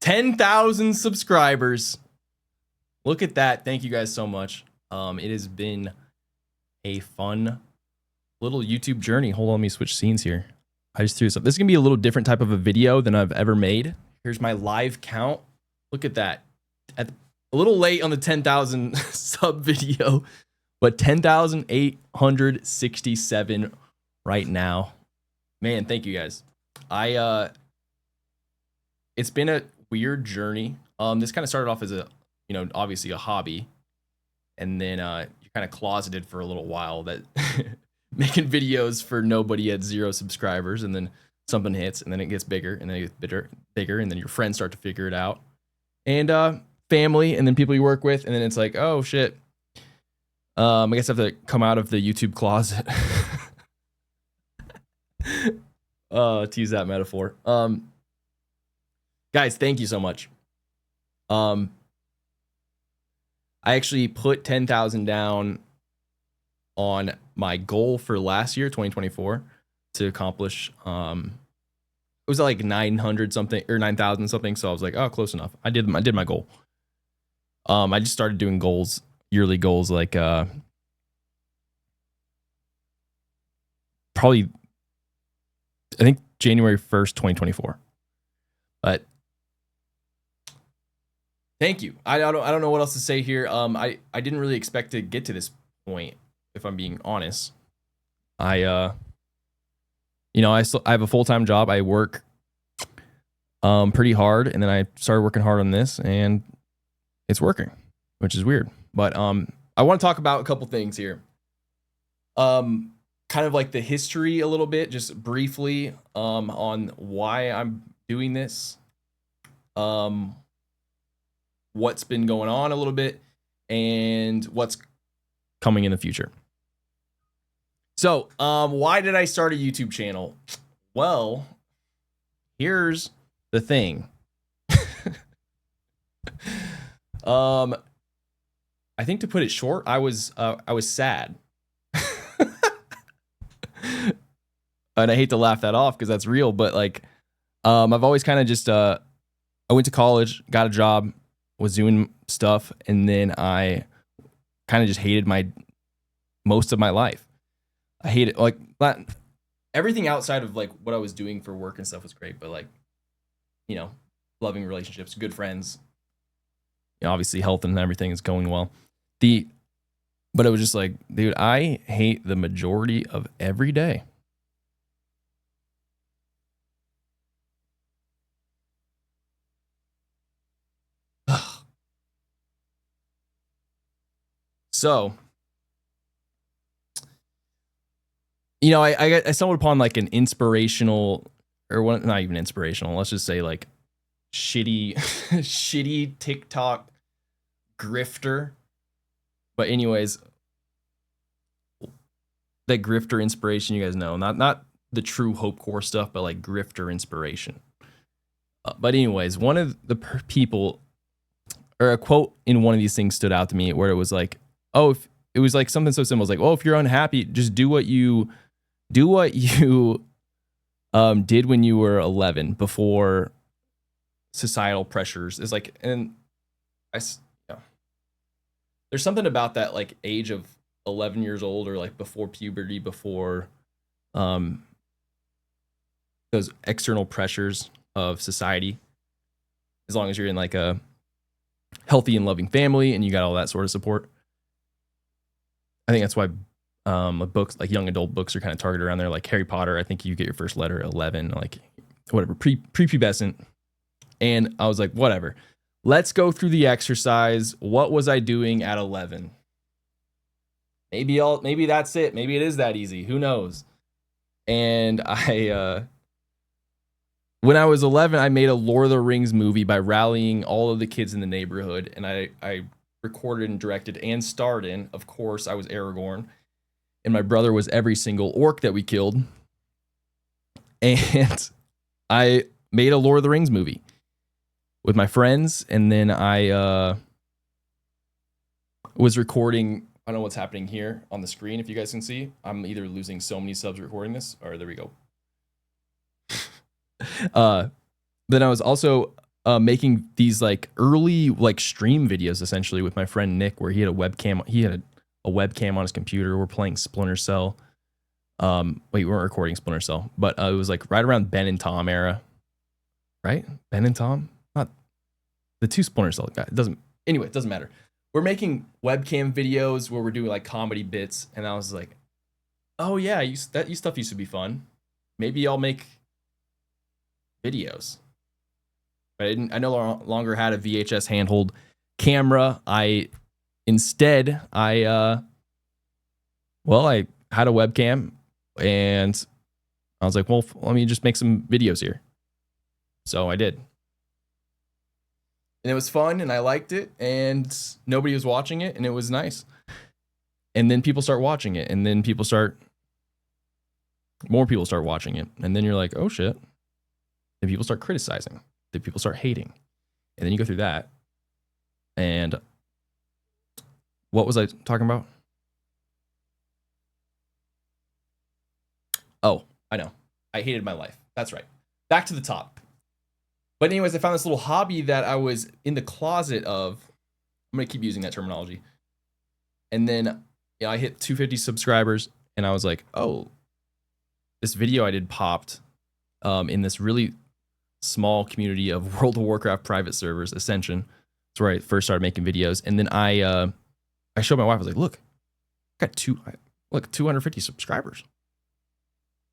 10,000 subscribers. Look at that. Thank you guys so much. It has been a fun little YouTube journey. Hold on, let me switch scenes here. I just threw this up. This is going to be a little different type of a video than I've ever made. Here's my live count. Look at that. A little late on the 10,000 sub video, but 10,867 right now. Man, thank you guys. It's been a weird journey. This kind of started off as a, obviously a hobby, and then you're kind of closeted for a little while that making videos for nobody at 0 subscribers, and then something hits, and then it gets bigger, and then it gets bigger, and then your friends start to figure it out, and family, and then people you work with, and then it's like, oh shit. I guess I have to come out of the YouTube closet. To use that metaphor. Guys, thank you so much. I actually put 10,000 down on my goal for last year, 2024, to accomplish. It was like 900 something or 9,000 something. So I was like, oh, close enough. I did my goal. I just started doing goals, yearly goals, like probably I think January 1st, 2024. But thank you. I don't know what else to say here. I didn't really expect to get to this point, if I'm being honest. I have a full-time job. I work pretty hard, and then I started working hard on this, and it's working, which is weird. But I want to talk about a couple things here. Kind of like the history a little bit, just briefly, on why I'm doing this. What's been going on a little bit, and what's coming in the future. So, why did I start a YouTube channel? Well, here's the thing. I think to put it short, I was sad. And I hate to laugh that off because that's real, but like, I've always kind of just, I went to college, got a job, was doing stuff, and then I kind of just hated most of my life. I hated, like, everything outside of like what I was doing for work and stuff was great, but like, loving relationships, good friends, obviously health and everything is going well. But it was just like, dude, I hate the majority of every day. So, I stumbled upon like an inspirational, or one, not even inspirational, let's just say like shitty TikTok grifter. But anyways, that grifter inspiration, you guys know, not the true Hope Core stuff, but like grifter inspiration. But anyways, one of the people, or a quote in one of these things stood out to me where it was like, oh, it was like something so simple. It's like, oh, if you're unhappy, just do what you did when you were 11 before societal pressures. It's like, and there's something about that like age of 11 years old, or like before puberty, before those external pressures of society. As long as you're in like a healthy and loving family and you got all that sort of support. I think that's why books, like young adult books, are kind of targeted around there. Like Harry Potter, I think you get your first letter at 11, like whatever, prepubescent. And I was like, whatever. Let's go through the exercise. What was I doing at 11? Maybe that's it. Maybe it is that easy. Who knows? And when I was 11, I made a Lord of the Rings movie by rallying all of the kids in the neighborhood, and I recorded and directed and starred in. Of course, I was Aragorn, and my brother was every single orc that we killed. And I made a Lord of the Rings movie with my friends, and then I was recording. I don't know what's happening here on the screen. If you guys can see, I'm either losing so many subs recording this, or there we go. Then I was also making these like early like stream videos essentially with my friend Nick, where he had a webcam. He had a webcam on his computer. We're playing Splinter Cell. Wait, we weren't recording Splinter Cell, but it was like right around Ben and Tom era, right? Ben and Tom, not the two Splinter Cell guys. It doesn't matter. We're making webcam videos where we're doing like comedy bits, and I was like, oh yeah, that stuff used to be fun. Maybe I'll make videos. But I no longer had a VHS handheld camera. Instead I had a webcam, and I was like, well, let me just make some videos here. So I did. And it was fun, and I liked it, and nobody was watching it, and it was nice. And then people start watching it, and then more people start watching it, and then you're like, oh shit. Then people start criticizing. Then people start hating. And then you go through that. And what was I talking about? Oh, I know. I hated my life. That's right. Back to the top. But anyways, I found this little hobby that I was in the closet of. I'm going to keep using that terminology. And then I hit 250 subscribers, and I was like, oh, this video I did popped in this really small community of World of Warcraft private servers, Ascension. That's where I first started making videos. And then I showed my wife, I was like, look, I got 250 subscribers.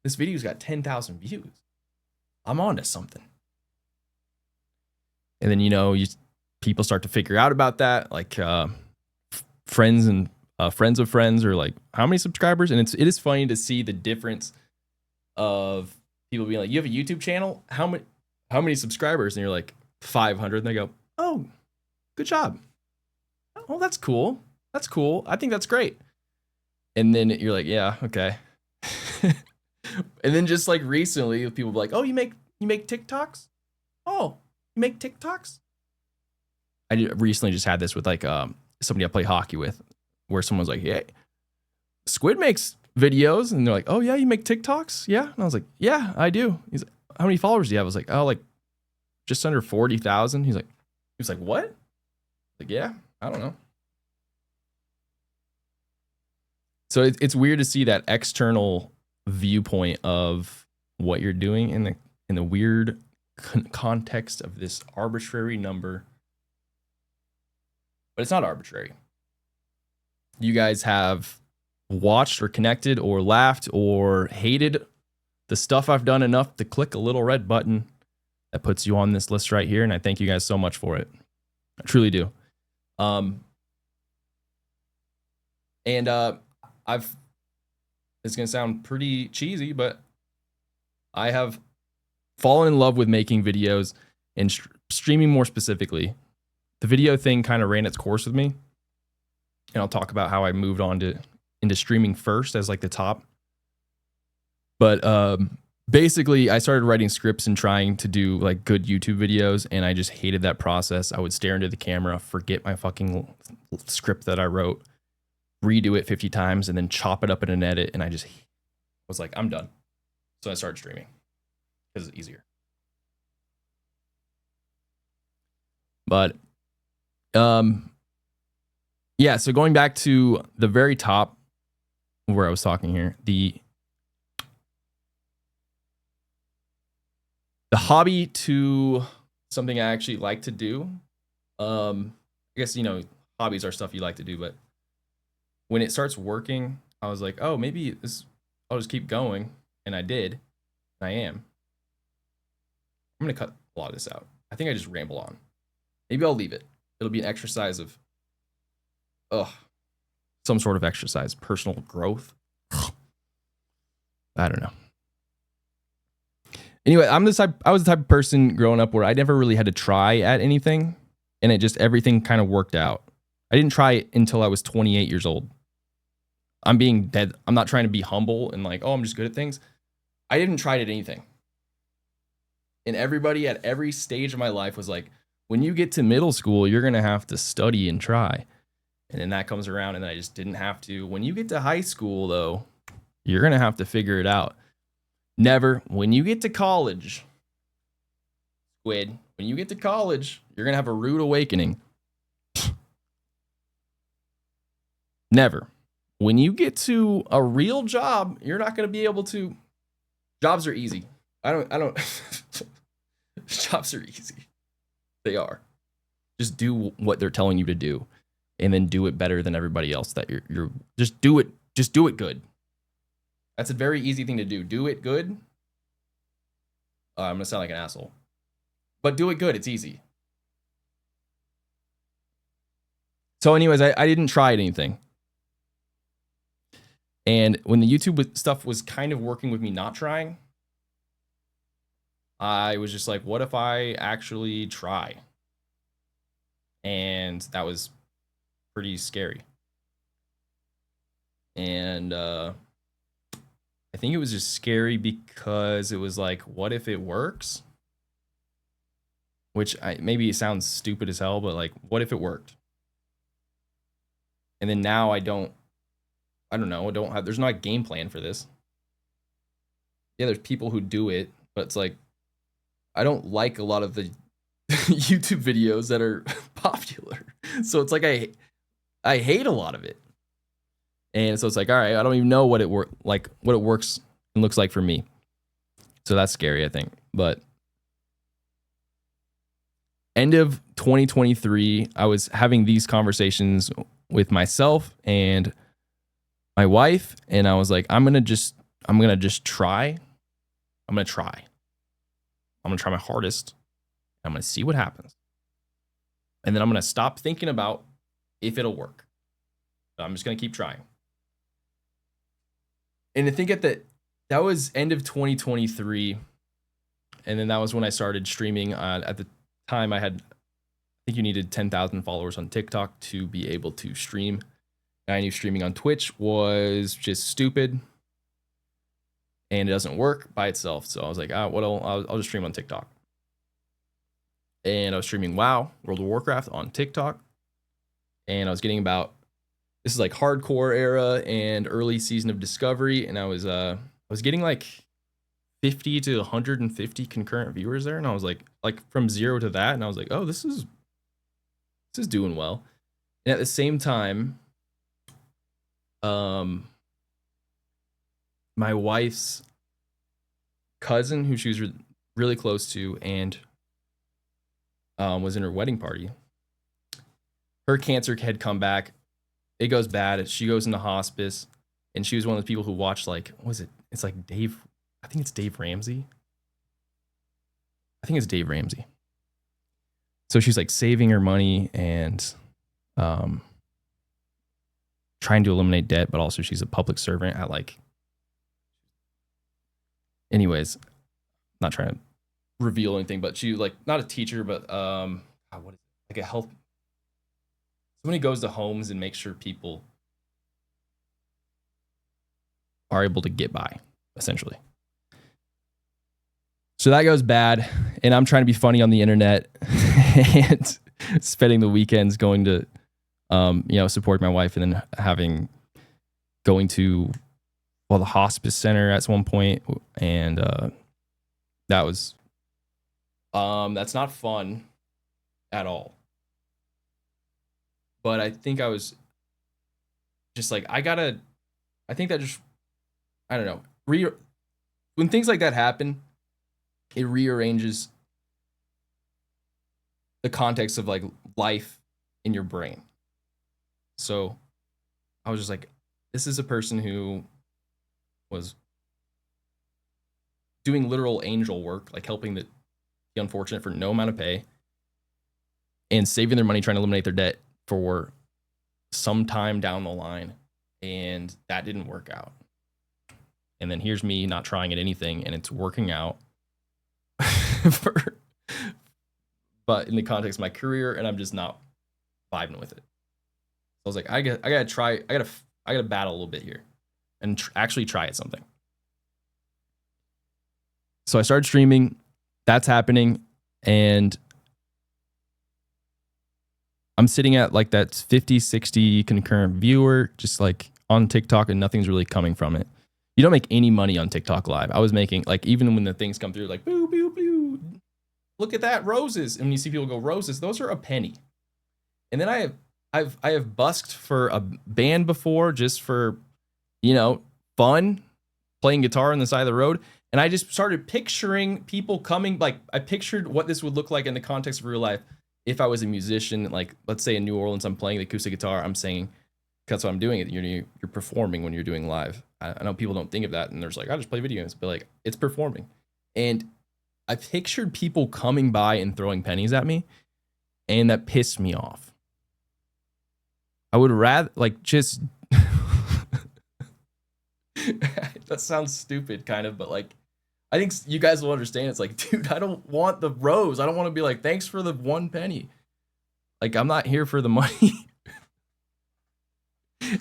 This video's got 10,000 views. I'm on to something. And then, people start to figure out about that. Like friends and friends of friends are like, how many subscribers? And it is funny to see the difference of people being like, you have a YouTube channel? How many subscribers? And you're like, 500. And they go, oh, good job. Oh, that's cool. That's cool. I think that's great. And then you're like, yeah, okay. And then just like recently, people be like, oh, you make TikToks? Oh, you make TikToks? I recently just had this with like somebody I play hockey with, where someone was like, yeah, Squid makes videos. And they're like, oh yeah, you make TikToks? Yeah. And I was like, yeah, I do. He's like, how many followers do you have? I was like, oh, like just under 40,000. He was like, what? Like, yeah, I don't know. So it's weird to see that external viewpoint of what you're doing in the weird context of this arbitrary number. But it's not arbitrary. You guys have watched or connected or laughed or hated the stuff I've done enough to click a little red button that puts you on this list right here, and I thank you guys so much for it. I truly do. It's gonna sound pretty cheesy, but I have fallen in love with making videos and streaming more specifically. The video thing kind of ran its course with me, and I'll talk about how I moved on into streaming first as like the top. But basically, I started writing scripts and trying to do like good YouTube videos, and I just hated that process. I would stare into the camera, forget my fucking script that I wrote, redo it 50 times, and then chop it up in an edit, and I just was like, I'm done. So I started streaming because it's easier. But yeah, so going back to the very top where I was talking here, the hobby to something I actually like to do. I guess, hobbies are stuff you like to do, but when it starts working, I was like, oh, maybe I'll just keep going. And I did. I am. I'm going to cut a lot of this out. I think I just ramble on. Maybe I'll leave it. It'll be an exercise of, some sort of exercise, personal growth. I don't know. Anyway, I was the type of person growing up where I never really had to try at anything, and everything kind of worked out. I didn't try it until I was 28 years old. I'm being dead. I'm not trying to be humble and like, oh, I'm just good at things. I didn't try it at anything. And everybody at every stage of my life was like, when you get to middle school, you're going to have to study and try. And then that comes around, and I just didn't have to. When you get to high school, though, you're going to have to figure it out. Never. When you get to college, When you get to college, you're going to have a rude awakening. Never. When you get to a real job, you're not going to be able to. Jobs are easy. I don't. Jobs are easy. They are. Just do what they're telling you to do, and then do it better than everybody else. That you're just do it. Just do it good. That's a very easy thing to do. Do it good. I'm gonna sound like an asshole, but do it good. It's easy. So, anyways, I didn't try anything. And when the YouTube stuff was kind of working with me not trying, I was just like, what if I actually try? And that was pretty scary. And I think it was just scary because it was like, what if it works? Which maybe it sounds stupid as hell, but like, what if it worked? And then now I don't know. There's not a game plan for this. Yeah, there's people who do it, but it's like, I don't like a lot of the YouTube videos that are popular. So it's like, I hate a lot of it. And so it's like, all right, I don't even know what it works and looks like for me. So that's scary, I think. But end of 2023, I was having these conversations with myself and my wife, and I was like, I'm gonna just try. I'm gonna try my hardest. I'm gonna see what happens, and then I'm gonna stop thinking about if it'll work. I'm just gonna keep trying. And I think that was end of 2023, and then that was when I started streaming. At the time, I think you needed 10,000 followers on TikTok to be able to stream. And I knew streaming on Twitch was just stupid, and it doesn't work by itself. So I was like, I'll just stream on TikTok. And I was streaming WoW, World of Warcraft on TikTok, and I was getting this is like hardcore era and early season of Discovery, and I was getting like 50 to 150 concurrent viewers there, and I was like from 0 to that, and I was like, oh, this is doing well. And at the same time, my wife's cousin, who she was really close to, and was in her wedding party, her cancer had come back. It goes bad. She goes into hospice, and she was one of the people who watched, like, what was it? It's like Dave. I think it's Dave Ramsey. So she's like saving her money and trying to eliminate debt, but also she's a public servant at like. Anyways, not trying to reveal anything, but she like not a teacher, but what is it? Like a health. Somebody goes to homes and makes sure people are able to get by, essentially. So that goes bad, and I'm trying to be funny on the internet and spending the weekends going to, support my wife, and then going to the hospice center at one point, and that was, that's not fun at all. But I think I was just like, I think that just, I don't know, when things like that happen, it rearranges the context of like life in your brain. So I was just like, this is a person who was doing literal angel work, like helping the unfortunate for no amount of pay and saving their money, trying to eliminate their debt for some time down the line. And that didn't work out. And then here's me not trying at anything, and it's working out. But in the context of my career, and I'm just not vibing with it. So I was like, I gotta try. I gotta battle a little bit here, and actually try at something. So I started streaming. That's happening, and I'm sitting at like that 50, 60 concurrent viewer, just like on TikTok, and nothing's really coming from it. You don't make any money on TikTok Live. I was making, like, even when the things come through, like, boo, boo, boo, look at that, roses. And when you see people go, roses, those are a penny. And then I have busked for a band before, just for, you know, fun, playing guitar on the side of the road. And I just started picturing people coming, like I pictured what this would look like in the context of real life if I was a musician. Like, let's say in New Orleans, I'm playing the acoustic guitar, I'm singing. That's what I'm doing. You're performing when you're doing live. I know people don't think of that, and there's like, I just play video games, but like, it's performing. And I pictured people coming by and throwing pennies at me, and that pissed me off. I would rather like just that sounds stupid kind of, but like I think you guys will understand. It's like, dude, I don't want the rose. I don't want to be like, thanks for the 1 penny. Like, I'm not here for the money.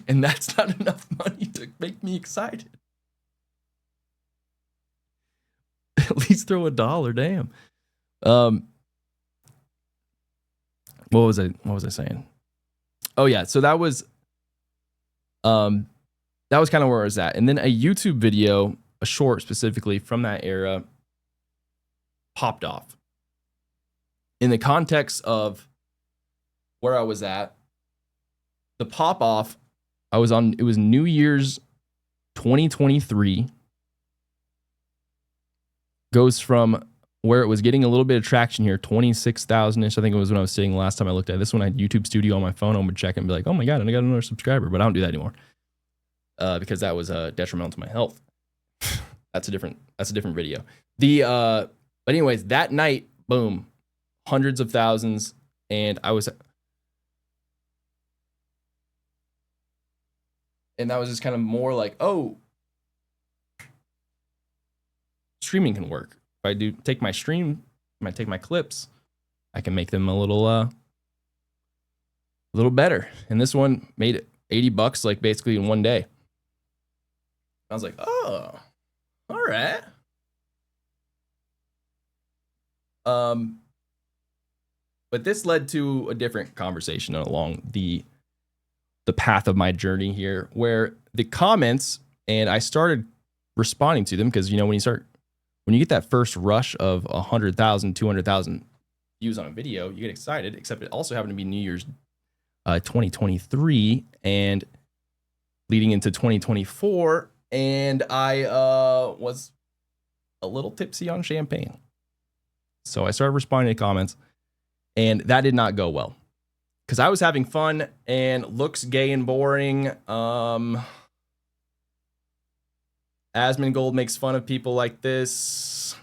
And that's not enough money to make me excited. At least throw $1, damn. What was I saying? Oh yeah, so that was kind of where I was at. And then a YouTube video, a short specifically from that era, popped off. In the context of where I was at, the pop off, it was New Year's 2023. Goes from where it was getting a little bit of traction here, 26,000-ish. I think it was when I was sitting last time I looked at this one. I had YouTube Studio on my phone. I would check it and be like, oh my God, I got another subscriber. But I don't do that anymore because that was detrimental to my health. That's a different video. But anyways, that night, boom, hundreds of thousands. And that was just kind of more like, oh, streaming can work. If I do take my stream, I take my clips, I can make them a little better. And this one made it $80 like basically in one day. I was like, oh, all right. But this led to a different conversation along the path of my journey here, where the comments, and I started responding to them because, you know, when you get that first rush of 100,000, 200,000 views on a video, you get excited, except it also happened to be New Year's 2023 and leading into 2024. And I was a little tipsy on champagne. So I started responding to comments, and that did not go well because I was having fun and looks gay and boring. Asmongold makes fun of people like this.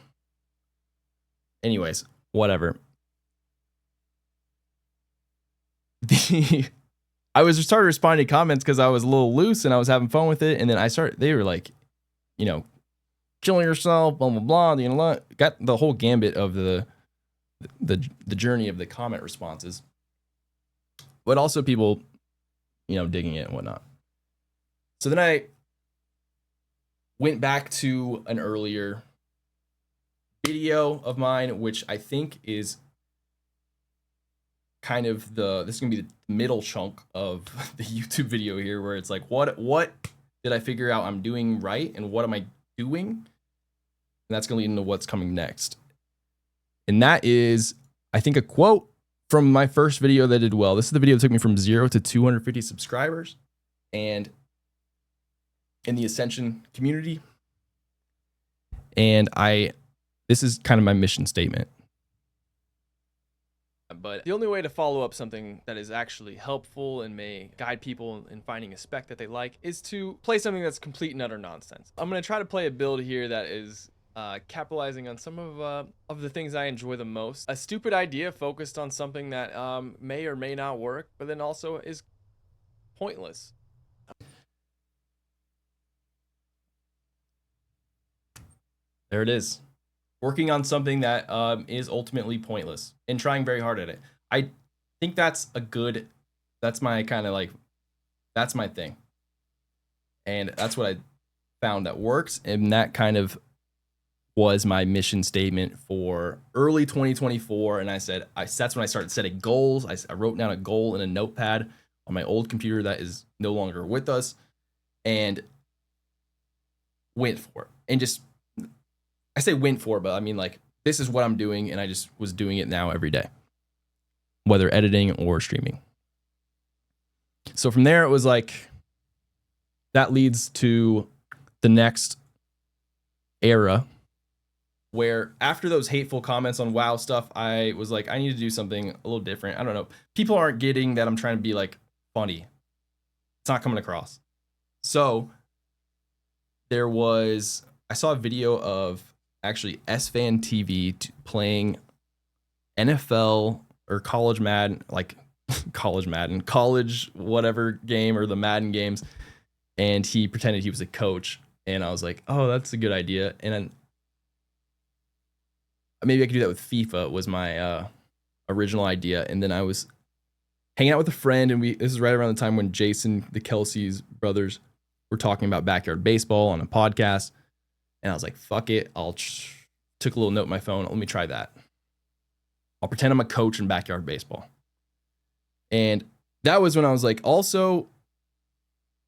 Anyways, whatever. I started responding to comments because I was a little loose and I was having fun with it. And then they were like, you know, killing yourself, blah, blah, blah. You know, got the whole gambit of the journey of the comment responses. But also people, you know, digging it and whatnot. So then I went back to an earlier video of mine, which I think is kind of this is going to be the middle chunk of the YouTube video here, where it's like, what did I figure out I'm doing right and what am I doing? And that's going to lead into what's coming next. And that is, I think, a quote from my first video that did well. This is the video that took me from 0 to 250 subscribers. And in the Ascension community. And this is kind of my mission statement. But the only way to follow up something that is actually helpful and may guide people in finding a spec that they like is to play something that's complete and utter nonsense. I'm going to try to play a build here that is capitalizing on some of the things I enjoy the most. A stupid idea focused on something that may or may not work, but then also is pointless. There it is. Working on something that is ultimately pointless and trying very hard at it. I think that's my kind of like, that's my thing. And that's what I found that works. And that kind of was my mission statement for early 2024. And that's when I started setting goals. I wrote down a goal in a notepad on my old computer that is no longer with us and went for it. And just, I say went for, but I mean like this is what I'm doing, and I just was doing it now every day, whether editing or streaming. So from there, it was like, that leads to the next era where after those hateful comments on WoW stuff, I was like, I need to do something a little different. I don't know. People aren't getting that I'm trying to be like funny. It's not coming across. So I saw a video of actually SFan TV playing NFL or college Madden, like college whatever game, or the Madden games. And he pretended he was a coach. And I was like, oh, that's a good idea. And then maybe I could do that with FIFA was my original idea. And then I was hanging out with a friend, and this is right around the time when Jason, the Kelsey's brothers, were talking about backyard baseball on a podcast. And I was like, fuck it. Took a little note in my phone. Let me try that. I'll pretend I'm a coach in backyard baseball. And that was when I was like, also,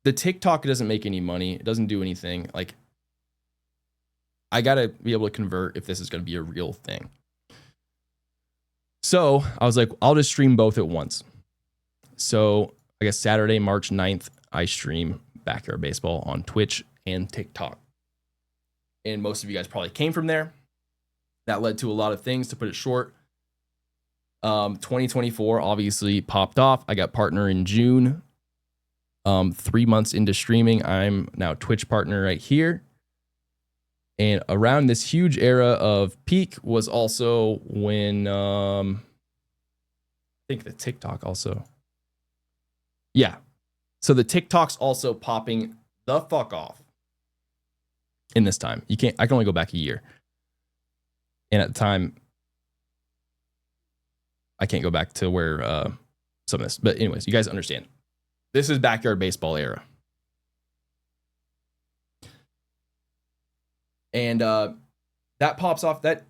the TikTok doesn't make any money. It doesn't do anything. Like, I got to be able to convert if this is going to be a real thing. So I was like, I'll just stream both at once. So I guess Saturday, March 9th, I stream backyard baseball on Twitch and TikTok. And most of you guys probably came from there. That led to a lot of things, to put it short. 2024 obviously popped off. I got partner in June. 3 months into streaming, I'm now Twitch partner right here. And around this huge era of peak was also when I think the TikTok also. Yeah. So the TikTok's also popping the fuck off in this time. I can only go back a year. And at the time, I can't go back to where some of this. But anyways, you guys understand. This is backyard baseball era. And that pops off. That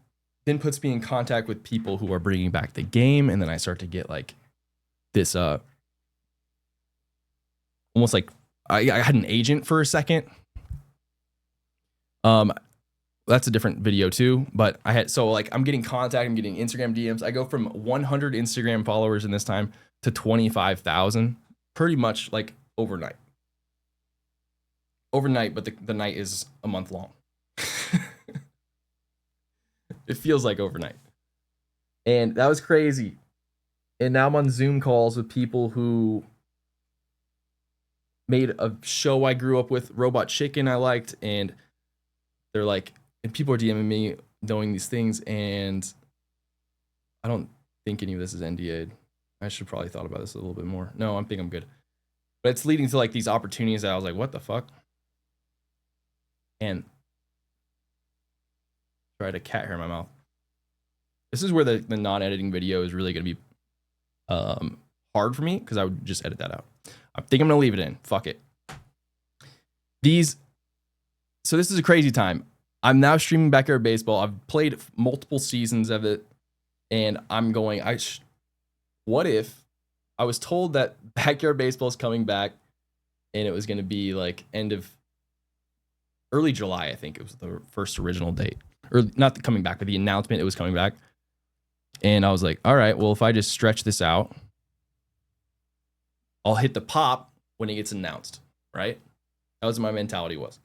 then puts me in contact with people who are bringing back the game. And then I start to get like this, almost like I had an agent for a second. That's a different video too. But I'm getting contact. I'm getting Instagram DMs. I go from 100 Instagram followers in this time to 25,000. Pretty much like overnight. But the night is a month long. It feels like overnight. And that was crazy. And now I'm on Zoom calls with people who made a show I grew up with, Robot Chicken, I liked. And they're like, and people are DMing me knowing these things. And I don't think any of this is NDA'd. I should probably thought about this a little bit more. No, I think I'm good. But it's leading to like these opportunities that I was like, what the fuck? And tried a cat hair in my mouth. This is where the non-editing video is really going to be hard for me, because I would just edit that out. I think I'm going to leave it in. Fuck it. So this is a crazy time. I'm now streaming backyard baseball. I've played multiple seasons of it, and I'm going, what if I was told that backyard baseball is coming back, and it was going to be like early July, I think it was the first original date. Or not coming back, but the announcement it was coming back. And I was like, all right, well, if I just stretch this out, I'll hit the pop when it gets announced, right? That was what my mentality was.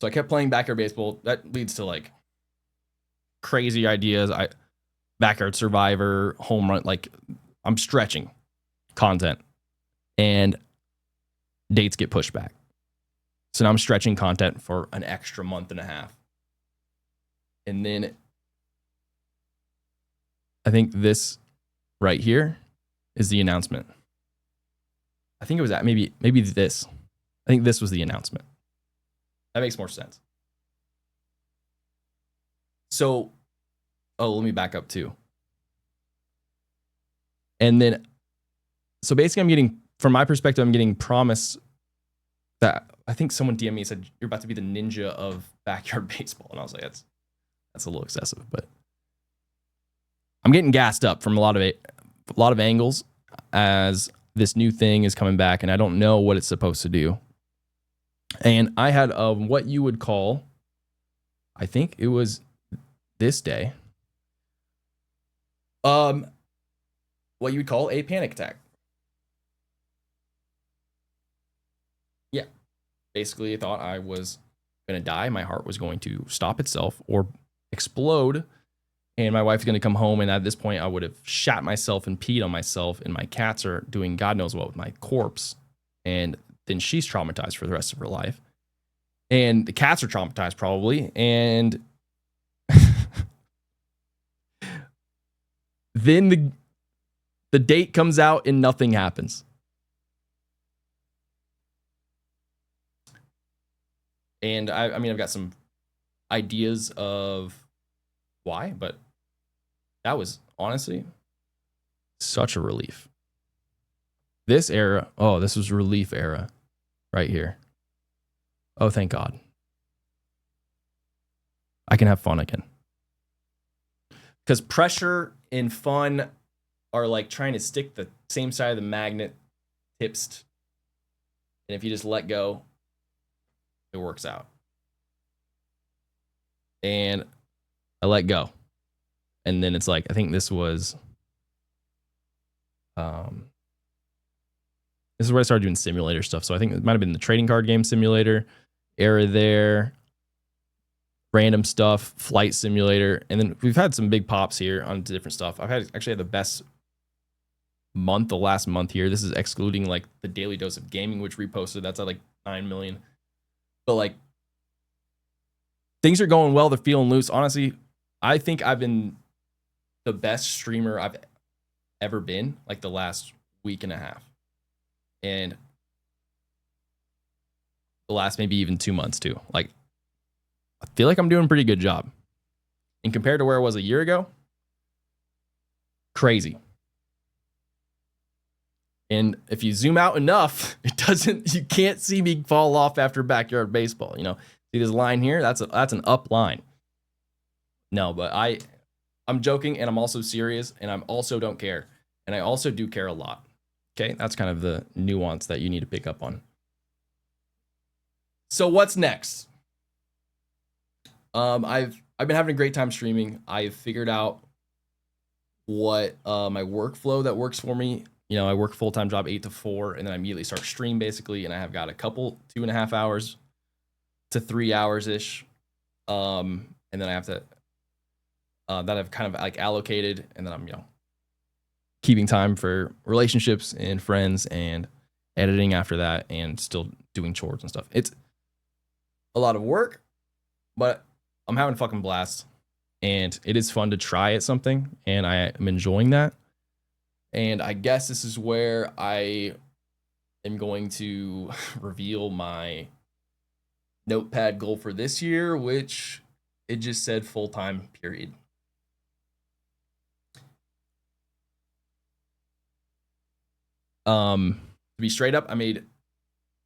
So I kept playing backyard baseball. That leads to like crazy ideas. Backyard Survivor, home run, like I'm stretching content, and dates get pushed back. So now I'm stretching content for an extra month and a half. And then I think this right here is the announcement. I think it was maybe this. I think this was the announcement. That makes more sense. So, let me back up too. And then, so basically from my perspective, I'm getting promised that, I think someone DM'd me and said, you're about to be the ninja of backyard baseball. And I was like, that's a little excessive, but I'm getting gassed up from a lot of angles as this new thing is coming back, and I don't know what it's supposed to do. And I had what you would call, I think it was this day, what you would call a panic attack. Yeah. Basically, I thought I was going to die. My heart was going to stop itself or explode. And my wife's going to come home. And at this point, I would have shat myself and peed on myself. And my cats are doing God knows what with my corpse. And then she's traumatized for the rest of her life. And the cats are traumatized probably. And then the date comes out and nothing happens. And I mean, I've got some ideas of why, but that was honestly such a relief. This era, oh, this was relief era right here. Oh, thank God. I can have fun again. Because pressure and fun are like trying to stick the same side of the magnet tips. And if you just let go, it works out. And I let go. And then it's like, I think this was, this is where I started doing simulator stuff. So I think it might have been the trading card game simulator era there. Random stuff, flight simulator. And then we've had some big pops here on different stuff. I've actually had the best month, the last month here. This is excluding like the Daily Dose of Gaming, which reposted. That's at like 9 million. But like, things are going well. They're feeling loose. Honestly, I think I've been the best streamer I've ever been, like the last week and a half. And the last maybe even 2 months too. Like, I feel like I'm doing a pretty good job. And compared to where I was a year ago, crazy. And if you zoom out enough, you can't see me fall off after backyard baseball. You know, see this line here? That's an up line. No, but I'm joking, and I'm also serious, and I'm also don't care. And I also do care a lot. Okay, that's kind of the nuance that you need to pick up on. So what's next? I've been having a great time streaming. I've figured out what my workflow that works for me. You know, I work full-time job 8 to 4, and then I immediately start stream basically, and I have got a couple 2.5 hours to 3 hours ish, and then I have to that I've kind of like allocated, and then I'm keeping time for relationships and friends and editing after that, and still doing chores and stuff. It's a lot of work, but I'm having a fucking blast, and it is fun to try at something, and I am enjoying that. And I guess this is where I am going to reveal my notepad goal for this year, which it just said full-time period. To be straight up, I made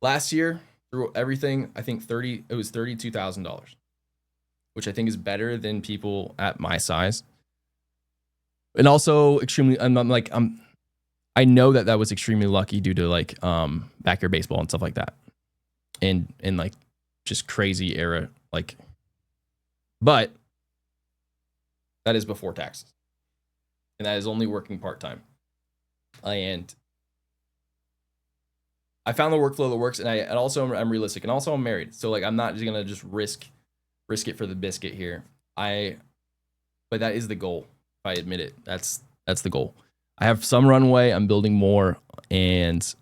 last year through everything, I think it was $32,000. Which I think is better than people at my size. And also extremely, I know that was extremely lucky due to like backyard baseball and stuff like that. And like just crazy era, like, but that is before taxes. And that is only working part-time. And I found the workflow that works, and I'm realistic, and also I'm married. So like I'm not just gonna just risk it for the biscuit here. But that is the goal. If I admit it, that's the goal. I have some runway. I'm building more, and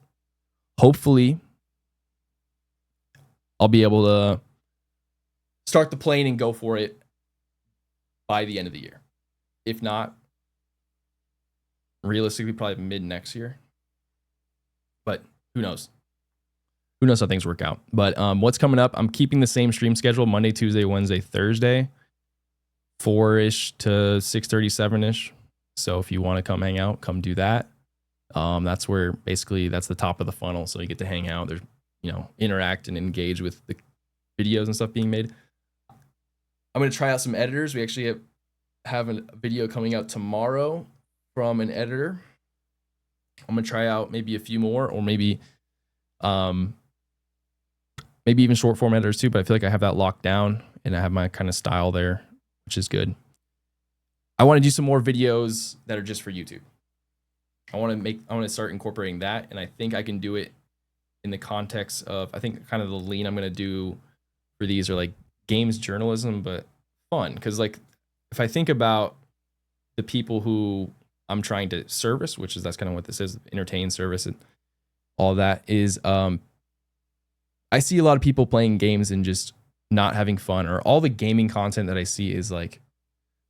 hopefully I'll be able to start the plane and go for it by the end of the year. If not, realistically, probably mid next year. But who knows? Who knows how things work out? But what's coming up? I'm keeping the same stream schedule: Monday, Tuesday, Wednesday, Thursday, 4-ish to 6:37-ish. So if you want to come hang out, come do that. That's where basically that's the top of the funnel. So you get to hang out. There's interact and engage with the videos and stuff being made. I'm gonna try out some editors. We actually have a video coming out tomorrow from an editor. I'm gonna try out maybe a few more, or maybe even short form editors too, but I feel like I have that locked down and I have my kind of style there, which is good. I want to do some more videos that are just for YouTube. I want to start incorporating that, and I think I can do it in the context of, I think kind of the lean I'm going to do for these are like games journalism, but fun. Because like if I think about the people who I'm trying to service, which is that's kind of what this is, entertain, service, and all that is, I see a lot of people playing games and just not having fun, or all the gaming content that I see is like,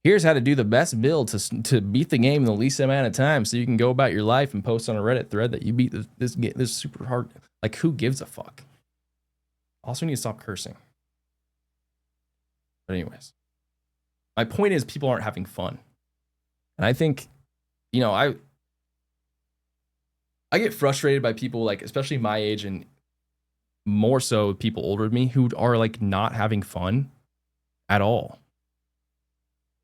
here's how to do the best build to beat the game in the least amount of time, so you can go about your life and post on a Reddit thread that you beat this super hard. Like, who gives a fuck? Also, need to stop cursing. But anyways, my point is people aren't having fun, and I think, you know, I get frustrated by people like, especially my age and more so people older than me, who are like not having fun at all.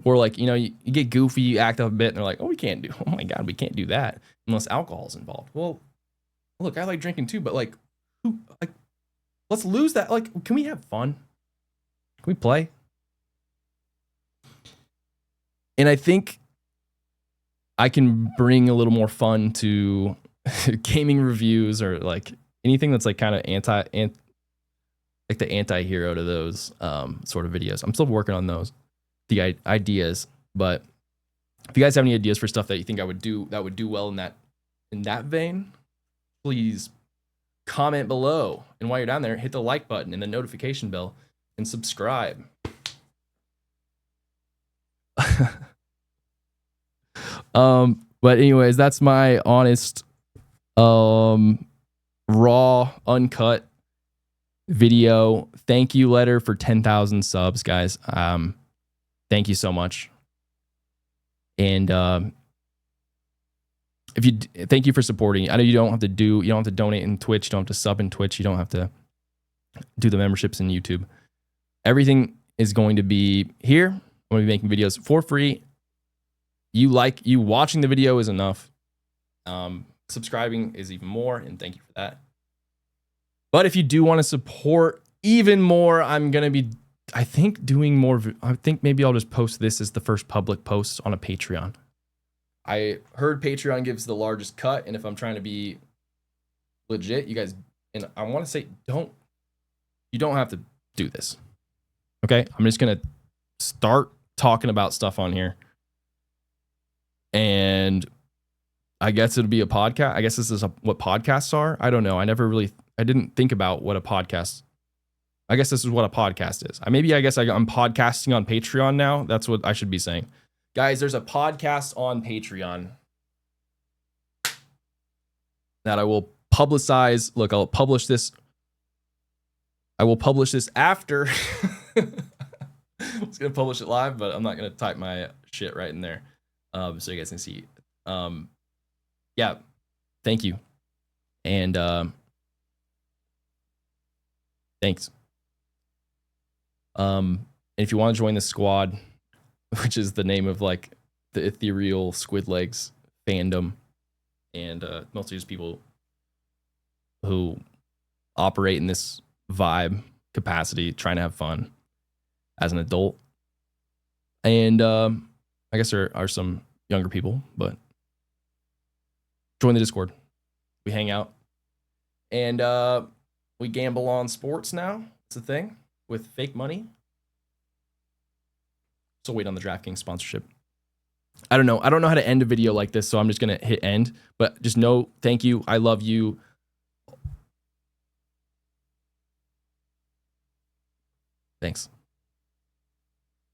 Or like, you know, you get goofy, you act up a bit, and they're like, oh my God, we can't do that unless alcohol is involved. Well, look, I like drinking too, but like, let's lose that. Like, can we have fun? Can we play? And I think I can bring a little more fun to gaming reviews, or like anything that's like kind of like the anti-hero to those sort of videos. I'm still working on those, the ideas, but if you guys have any ideas for stuff that you think I would do that would do well in that vein, please comment below. And while you're down there, hit the like button and the notification bell and subscribe. But anyways, that's my honest raw, uncut video thank you letter for 10,000 subs, guys. Thank you so much. And thank you for supporting. I know you don't have to donate in Twitch, you don't have to sub in Twitch, you don't have to do the memberships in YouTube. Everything is going to be here. I'm going to be making videos for free. You watching the video is enough. Subscribing is even more, and thank you for that. But if you do want to support even more, I'm going to be, I think, doing more. I think maybe I'll just post this as the first public post on a Patreon. I heard Patreon gives the largest cut, and if I'm trying to be legit, you guys, and I want to say, you don't have to do this. Okay? I'm just going to start talking about stuff on here. And I guess it'll be a podcast. I guess this is what podcasts are. I don't know. I didn't think about what a podcast. I guess this is what a podcast is. I'm podcasting on Patreon now. That's what I should be saying. Guys, there's a podcast on Patreon that I will publicize. Look, I'll publish this. I will publish this after. I was going to publish it live, but I'm not going to type my shit right in there. So you guys can see. Yeah, thank you. And thanks. And if you want to join the squad, which is the name of like the ethereal Squid Legs fandom, and mostly just people who operate in this vibe capacity, trying to have fun as an adult. And I guess there are some younger people, but join the Discord. We hang out. And we gamble on sports now. It's a thing with fake money. So wait on the DraftKings sponsorship. I don't know how to end a video like this, so I'm just going to hit end. But just know, thank you. I love you. Thanks.